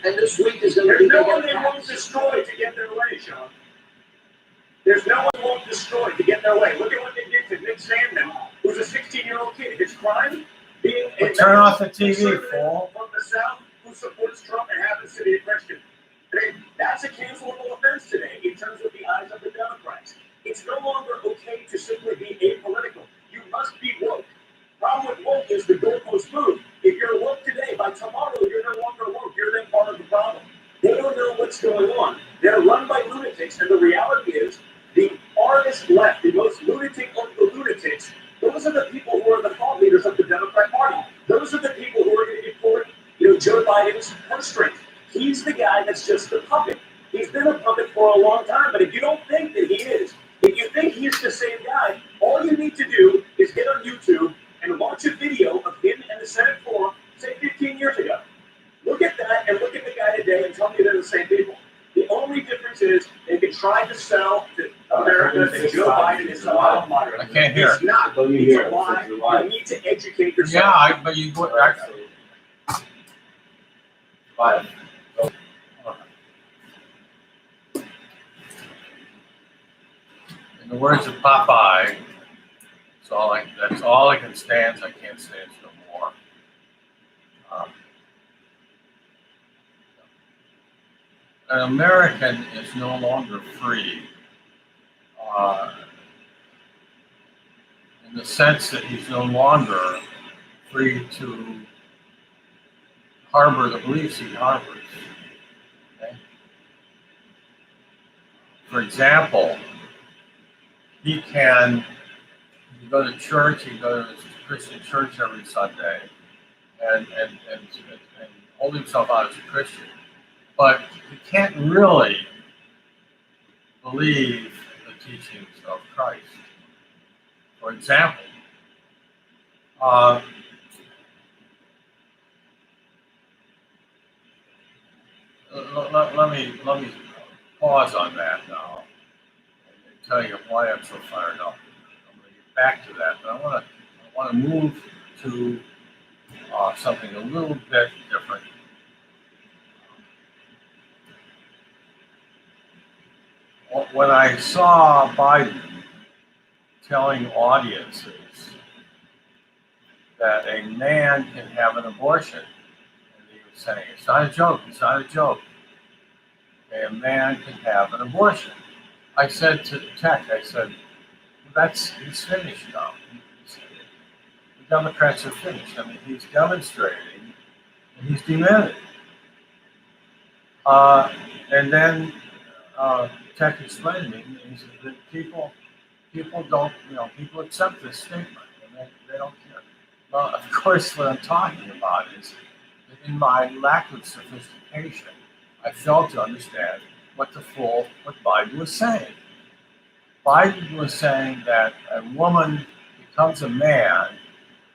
And this week is going to There's be no big one they won't destroy to get their way, Sean. There's no one they won't destroy to get their way. Look at what they did to Nick Sandman, who's a 16-year-old kid. His crime being a turn off the TV, fool, from the South who supports Trump and happens to be a Christian. I mean, that's a cancelable offense today in terms of the eyes of the Democrats. It's no longer okay to simply be apolitical. You must be woke. Problem with woke is the goalposts move. If you're woke today, by tomorrow you're no longer woke. You're then part of the problem. They don't know what's going on. They're run by lunatics, and the reality is the farthest left, the most lunatic of the lunatics, those are the people who are the thought leaders of the Democrat Party. Those are the people who are going to be pulling, Joe Biden's purse strings. He's the guy that's just the puppet. He's been a puppet for a long time, but if you don't think that he is, if you think he's the same guy, all you need to do is get on YouTube and watch a video of him and the Senate floor, say 15 years ago. Look at that and look at the guy today and tell me they're the same people. The only difference is they can try to sell to America that Joe Biden is a mild moderate. I can't hear. He's not. He's a lie. You need to educate yourself. Yeah, but you would actually. But in the words of Popeye, that's all I can stand. I can't stand no more. An American is no longer free in the sense that he's no longer free to harbor the beliefs he harbors. Okay? For example, he can go to church, he goes to Christian church every Sunday and hold himself out as a Christian. But he can't really believe the teachings of Christ. For example, let me pause on that now and tell you why I'm so fired up. I'm going to get back to that, but I want to move to something a little bit different. When I saw Biden telling audiences that a man can have an abortion, and he was saying, it's not a joke, a man can have an abortion. I said to Tech, he's finished now. The Democrats are finished. I mean, he's demonstrating and he's demanding. And then Tech explained to me, he said that people don't, people accept this statement and they don't care. Well, of course, what I'm talking about is that in my lack of sophistication, I failed to understand what Biden was saying. Biden was saying that a woman becomes a man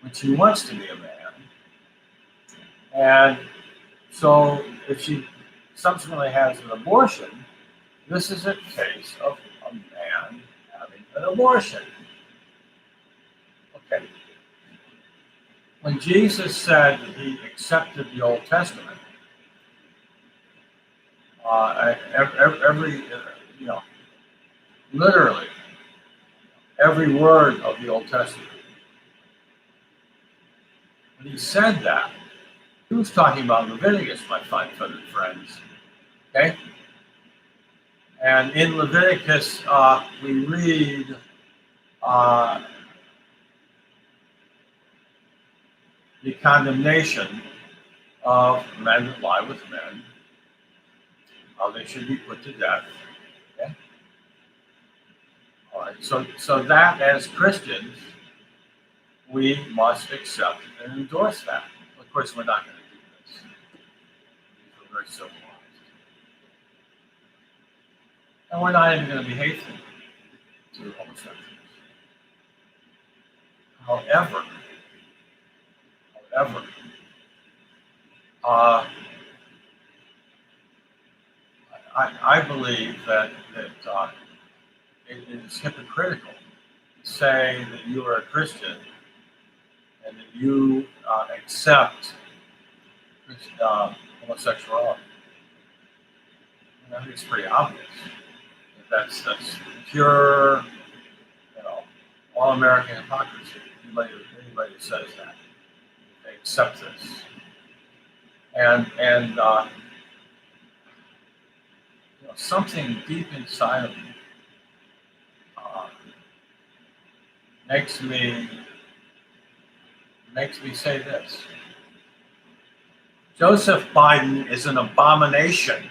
when she wants to be a man. And so if she subsequently has an abortion, this is a case of a man having an abortion. Okay. When Jesus said he accepted the Old Testament, literally every word of the Old Testament. When he said that, he was talking about Leviticus, my fine-footed friends. Okay? And in Leviticus, we read the condemnation of men that lie with men, how they should be put to death. Okay? All right. So that as Christians, we must accept and endorse that. Of course, we're not going to do this. We're very civilized. And we're not even going to be hateful to homosexuals. However, I believe that it is hypocritical to say that you are a Christian and that you accept homosexuality. I think it's pretty obvious. That's pure, all American hypocrisy. Anybody who says that, they accept this, and something deep inside of me uh, makes me say this: Joseph Biden is an abomination.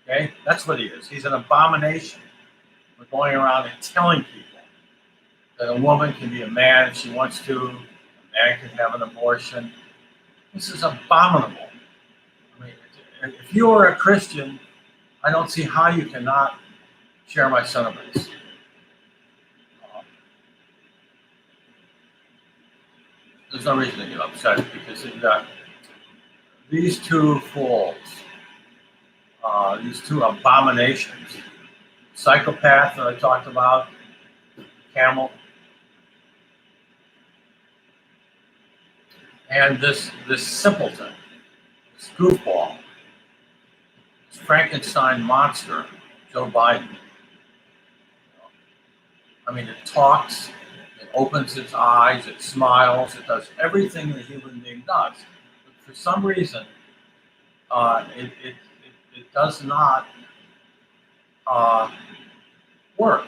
Okay, that's what he is. He's an abomination. We're going around and telling people that a woman can be a man if she wants to, a man can have an abortion. This is abominable. I mean, if you are a Christian, I don't see how you cannot share my sentiments. There's no reason to get upset because you've got these two fools, these two abominations, psychopath that I talked about, Camel, and this simpleton, this goofball, this Frankenstein monster, Joe Biden. I mean, it talks, it opens its eyes, it smiles, it does everything that a human being does. But for some reason, it does not work.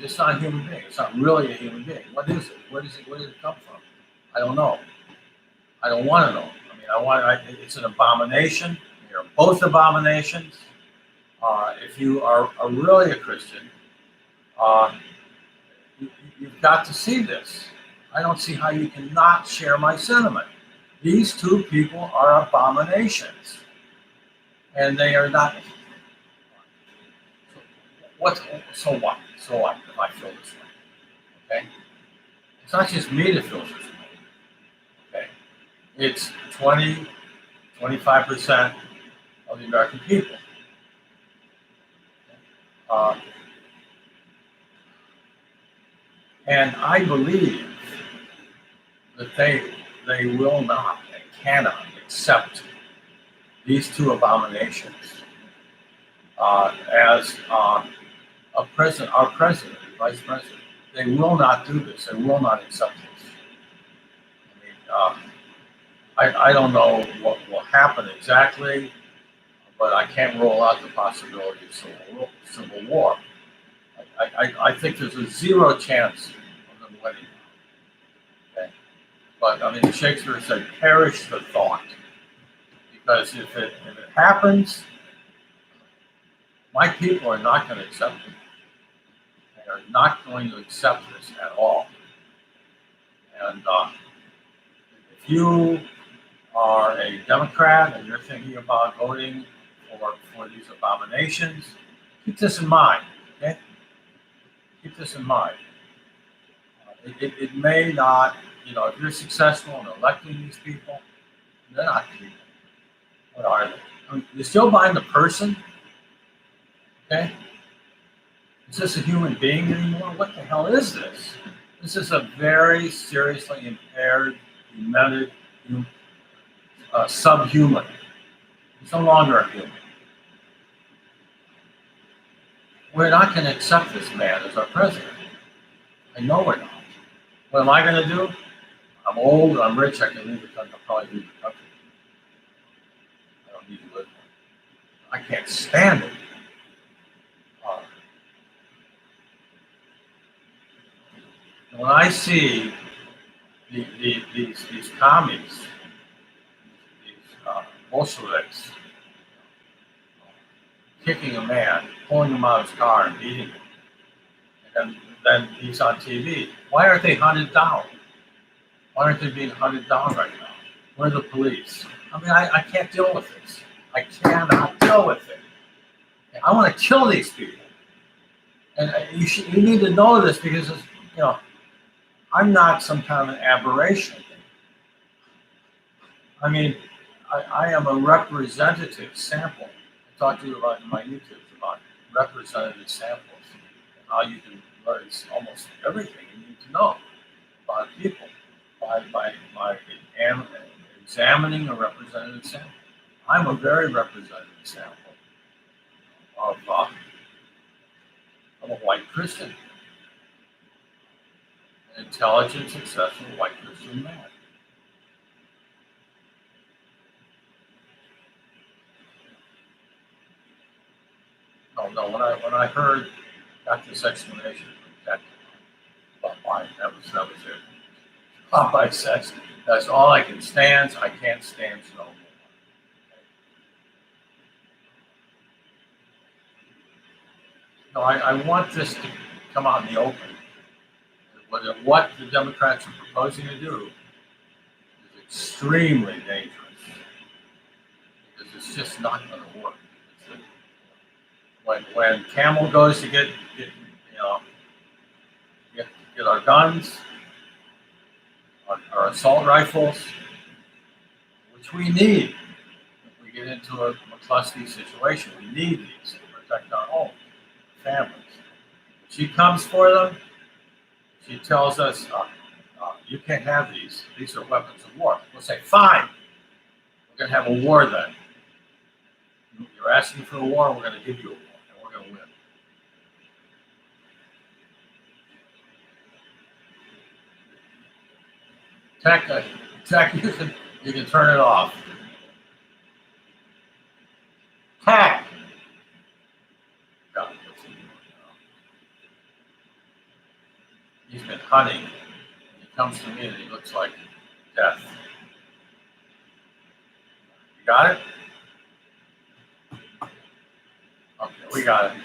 It's not a human being. It's not really a human being. What is it? Where does it come from? I don't know. I don't want to know. I mean, it's an abomination. They're both abominations. If you are really a Christian, you've got to see this. I don't see how you cannot share my sentiment. These two people are abominations. And they are not. So what? So what if I feel this way? Okay? It's not just me that feels this way. Okay? It's 25% of the American people. And I believe that they will not and cannot accept these two abominations as our president, vice president. They will not do this. They will not accept this. I mean, I don't know what will happen exactly, but I can't rule out the possibility of civil war. I think there's a zero chance of them winning. Okay? But I mean, Shakespeare said, "Perish the thought," because if it happens, my people are not going to accept it. They are not going to accept this at all. And if you are a Democrat and you're thinking about voting for these abominations, keep this in mind. Okay? Keep this in mind. It may not, if you're successful in electing these people, they're not people. What are they? I mean, is Joe Biden a person? Okay? Is this a human being anymore? What the hell is this? This is a very seriously impaired, demented, subhuman. He's no longer a human. We're not going to accept this man as our president. I know we're not. What am I going to do? I'm old, I'm rich, I can leave the country. I'll probably leave the country. I don't need to live there. I can't stand it. When I see these commies, these Bolsheviks, kicking a man, pulling him out of his car and beating him, and then he's on TV. Why aren't they hunted down? Why aren't they being hunted down right now? Where are the police? I mean, I can't deal with this. I cannot deal with it. I want to kill these people. And you need to know this because it's, I'm not some kind of an aberration. I mean, I am a representative sample. I talked to you about in my YouTube about representative samples and how you can learn almost everything you need to know about people by examining a representative sample. I'm a very representative sample. of a white Christian, an intelligent, successful white Christian man. No. When I heard got this explanation from Ted about Biden, that was it. Popeye says that's all I can stand. I can't stand no more. No, I want this to come out in the open. What the Democrats are proposing to do is extremely dangerous because it's just not going to work. When Camel goes to get our guns, our assault rifles, which we need if we get into a McCluskey situation, we need these to protect our home, families. She comes for them. She tells us, you can't have these. These are weapons of war. We'll say, fine. We're going to have a war then. You're asking for a war, we're going to give you a war, and we're going to win. Tech, you can turn it off. Tech. God, he's been hunting. He comes to me and he looks like death. You got it? Okay, we got it.